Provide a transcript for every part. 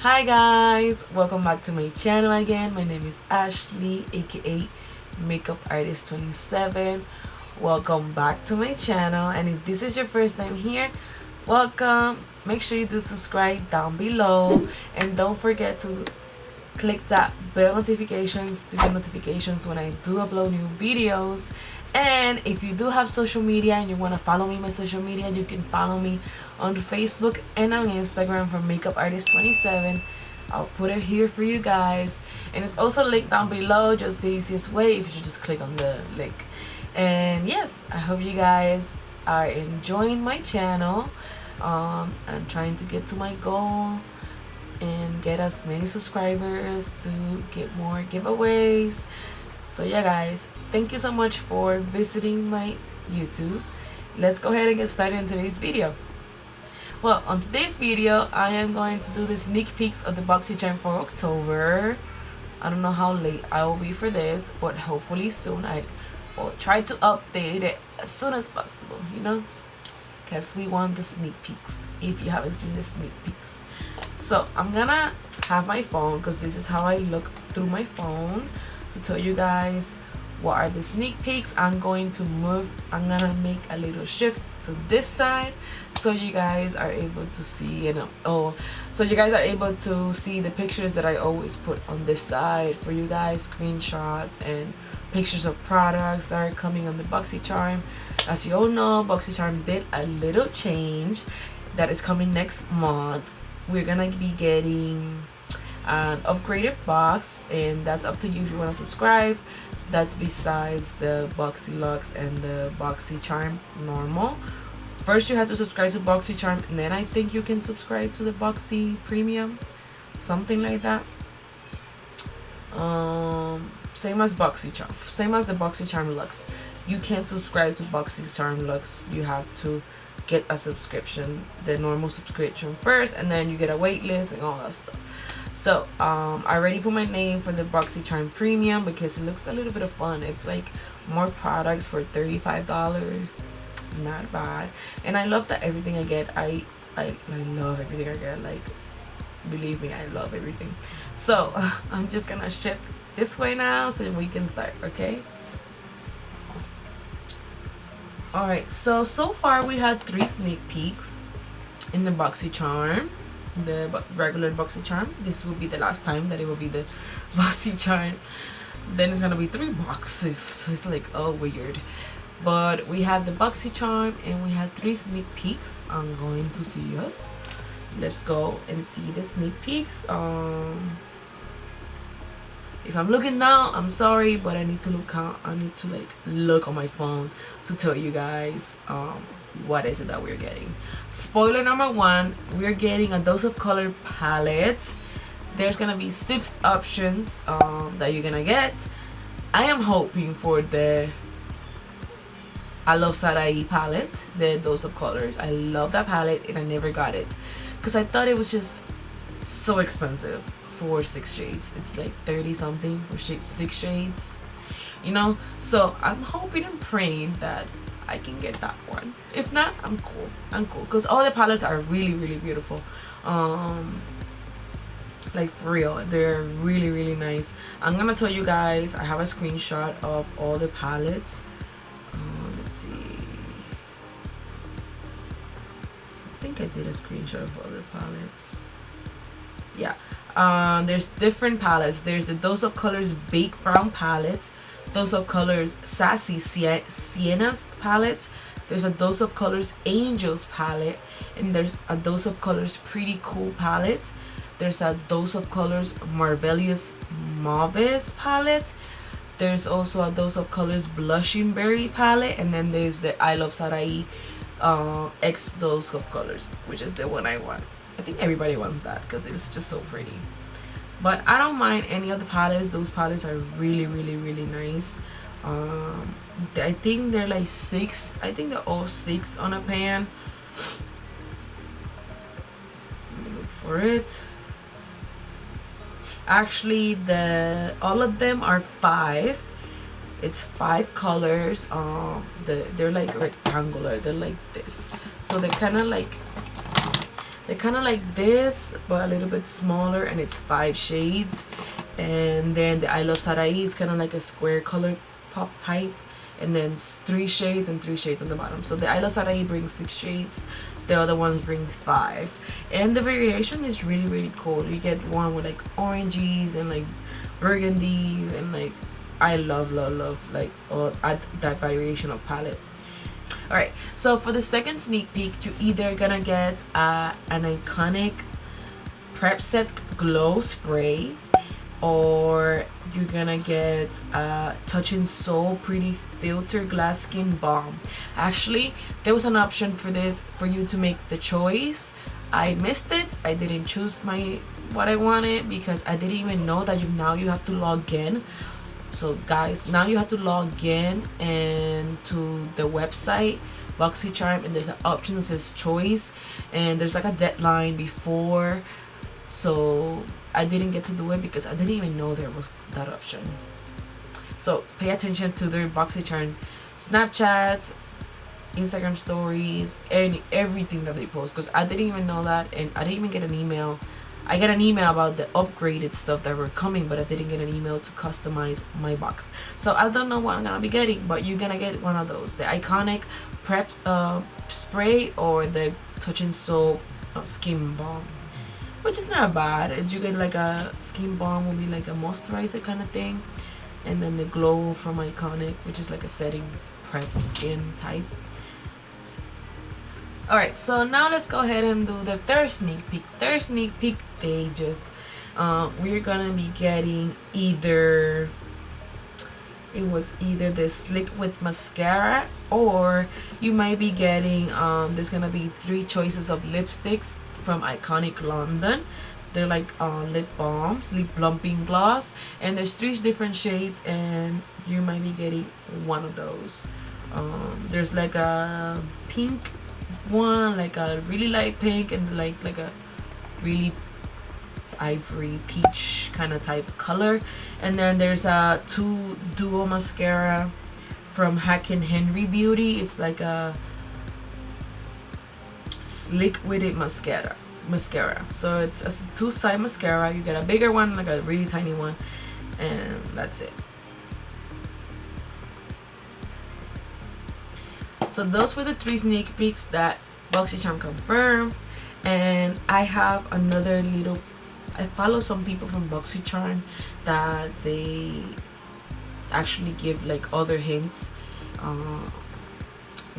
Hi guys, welcome back to my channel again. My name is Ashley, aka Makeup Artist 27. Welcome back to my channel, and if this is your first time here, welcome. Make sure you do subscribe down below, and don't forget to click that bell notifications to get notifications when I do upload new videos. And if you do have social media and you want to follow me on my social media, you can follow me on Facebook and on Instagram for Makeup Artist 27. I'll put it here for you guys, and it's also linked down below, just the easiest way if you just click on the link. And yes, I hope you guys are enjoying my channel. I'm trying to get to my goal and get as many subscribers to get more giveaways. So yeah guys, thank you so much for visiting my YouTube. Let's go ahead and get started in today's video. Well, on today's video I am going to do the sneak peeks of the Boxy Charm for October. I don't know how late I will be for this, but hopefully soon. I will try to update it as soon as possible, you know, because we want the sneak peeks if you haven't seen the sneak peeks. So I'm gonna have my phone, because this is how I look through my phone, to tell you guys what are the sneak peeks. I'm gonna make a little shift to this side so you guys are able to see, so you guys are able to see the pictures that I always put on this side for you guys, screenshots and pictures of products that are coming on the Boxy Charm. As you all know, Boxy Charm did a little change that is coming next month. We're gonna be getting an upgraded box, and that's up to you if you want to subscribe. So that's besides the Boxy Luxe and the Boxy Charm normal. First you have to subscribe to Boxy Charm, and then I think you can subscribe to the Boxy Premium, something like that. Same as Boxy Charm, same as the Boxy Charm Luxe. You can't subscribe to Boxy Charm Luxe. You have to get a subscription, the normal subscription first, and then you get a wait list and all that stuff. So I already put my name for the Boxy Charm Premium because it looks a little bit of fun. It's like more products for $35. Not bad. And I love that everything I get, I love everything I get. Like, believe me, I love everything. So I'm just gonna shift this way now so we can start, okay? Alright, so far we had 3 sneak peeks in the Boxy Charm, the regular Boxy Charm. This will be the last time that it will be the Boxy Charm. Then it's gonna be 3 boxes, so it's like, oh, weird. But we had the Boxy Charm and we had 3 sneak peeks. I'm going to see it. Let's go and see the sneak peeks. If I'm looking now, I'm sorry, but I need to look out. I need to look on my phone to tell you guys what is it that we're getting. Spoiler number 1, we're getting a Dose of Color palette. There's gonna be 6 options that you're gonna get. I am hoping for the I Love Sarai palette, the Dose of Colors. I love that palette, and I never got it because I thought it was just so expensive for 6 shades. It's like 30 something for 6 shades, you know. So I'm hoping and praying that I can get that one. If not, I'm cool because all the palettes are really beautiful. Like, for real, they're really nice. I'm gonna tell you guys, I have a screenshot of all the palettes. Let's see, I think I did a screenshot of all the palettes. Yeah. There's different palettes. There's the Dose of Colors Baked Brown palette, Dose of Colors Sassy Sienna's palette, there's a Dose of Colors Angels palette, and there's a Dose of Colors Pretty Cool palette. There's a Dose of Colors Marvelous Mauves palette. There's also a Dose of Colors Blushing Berry palette, and then there's the I Love Sarai X Dose of Colors, which is the one I want. I think everybody wants that because it's just so pretty. But I don't mind any of the palettes. Those palettes are really nice. I think they're like 6. I think they're all 6 on a pan. Let me look for it. Actually, all of them are 5. It's 5 colors. They're like rectangular. They're like this. So they're kind of like They're kind of like this, but a little bit smaller, and it's 5 shades. And then the I Love Sarai is kind of like a square color pop type, and then 3 shades and 3 shades on the bottom. So the I Love Sarai brings 6 shades, the other ones bring 5, and the variation is really cool. You get one with like oranges and like burgundies, and like I love like all that variation of palette. Alright, so for the second sneak peek, you either gonna get an iconic prep set glow spray, or you're gonna get a Touching So Pretty filter glass skin balm. Actually, there was an option for this for you to make the choice. I missed it. I didn't choose what I wanted because I didn't even know that you have to log in. So guys, now you have to log in and to the website Boxycharm, and there's an option that says choice, and there's like a deadline before, so I didn't get to do it because I didn't even know there was that option. So pay attention to their Boxycharm Snapchats, Instagram stories, and everything that they post, because I didn't even know that, and I didn't even get an email. I got an email about the upgraded stuff that were coming, but I didn't get an email to customize my box. So I don't know what I'm gonna be getting, but you're gonna get one of those, the iconic prep spray or the Touching So skin balm, which is not bad. You get like a skin balm will be like a moisturizer kind of thing, and then the glow from Iconic, which is like a setting prep skin type. Alright, so now let's go ahead and do the third sneak peek. Third sneak peek, they just we're gonna be getting either the Slick with mascara, or you might be getting there's gonna be 3 choices of lipsticks from Iconic London. They're like lip balms, lip plumping gloss, and there's 3 different shades, and you might be getting one of those. There's like a pink one, like a really light pink, and like a really ivory peach kind of type color. And then there's a 2 duo mascara from Hack and Henry Beauty. It's like a Slick with it mascara. So it's a 2-side mascara. You get a bigger one, like a really tiny one, and that's it. So those were the 3 sneak peeks that Boxycharm confirmed. And I have another little, I follow some people from Boxycharm that they actually give like other hints.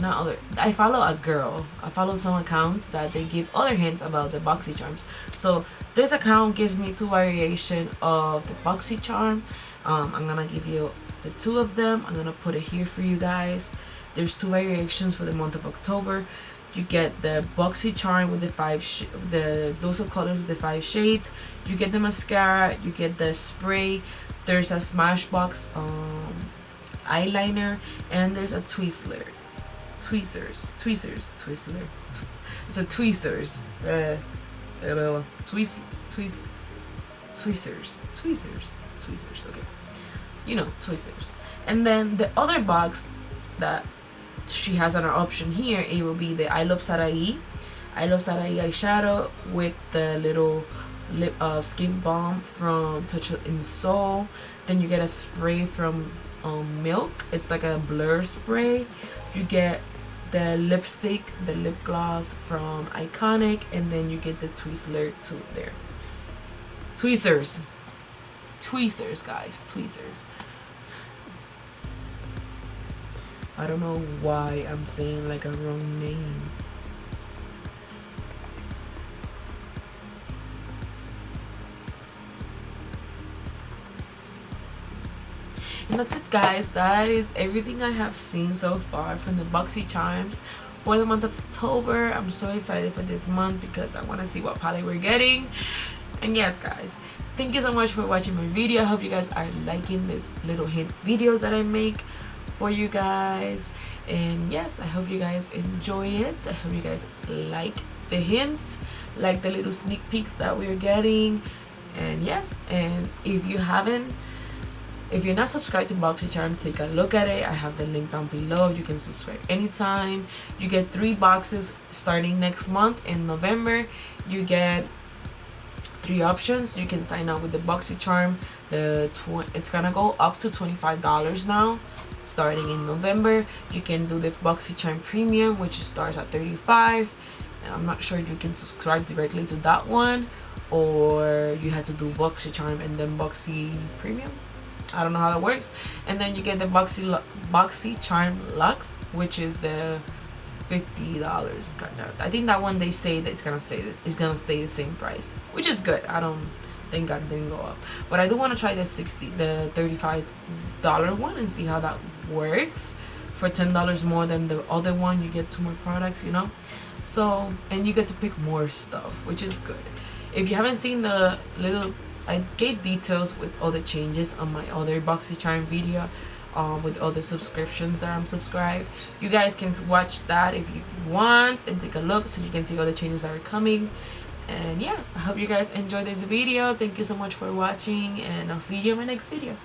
I follow a girl. I follow some accounts that they give other hints about the Boxycharms. So this account gives me 2 variations of the Boxycharm. I'm gonna give you the 2 of them. I'm gonna put it here for you guys. There's 2 variations for the month of October. You get the Boxycharm with the dose of colors with the 5 shades. You get the mascara. You get the spray. There's a Smashbox eyeliner, and there's a tweezers. It's a tweezers. Tweezers. Okay, you know, tweezers. And then the other box that she has an option here, it will be the I Love Sarai eyeshadow with the little lip skin balm from Touching So. Then you get a spray from Milk. It's like a blur spray. You get the lipstick, the lip gloss from Iconic, and then you get the Twizzler too there. Tweezers, guys, tweezers. I don't know why I'm saying like a wrong name. And that's it, guys. That is everything I have seen so far from the Boxycharms for the month of October. I'm so excited for this month because I want to see what palette we're getting. And yes, guys, thank you so much for watching my video. I hope you guys are liking these little hint videos that I make for you guys. And yes, I hope you guys enjoy it. I hope you guys like the hints, like the little sneak peeks that we're getting. And yes, and if you haven't If you're not subscribed to Boxycharm, take a look at it. I have the link down below. You can subscribe anytime. You get 3 boxes starting next month in November. You get 3 options. You can sign up with the Boxycharm. It's gonna go up to $25 now, starting in November. You can do the Boxycharm Premium, which starts at $35. And I'm not sure if you can subscribe directly to that one, or you have to do Boxycharm and then Boxy Premium. I don't know how that works. And then you get the Boxycharm Luxe, which is the $50 kind of. I think that one they say that it's gonna stay the same price, which is good. I don't think God didn't go up, but I do want to try the $35 one and see how that works. For $10 more than the other one, you get 2 more products, you know. So, and you get to pick more stuff, which is good. If you haven't seen the little, I gave details with all the changes on my other Boxycharm video, with all the subscriptions that I'm subscribed. You guys can watch that if you want and take a look, so you can see all the changes that are coming. And yeah, I hope you guys enjoyed this video. Thank you so much for watching, and I'll see you in my next video.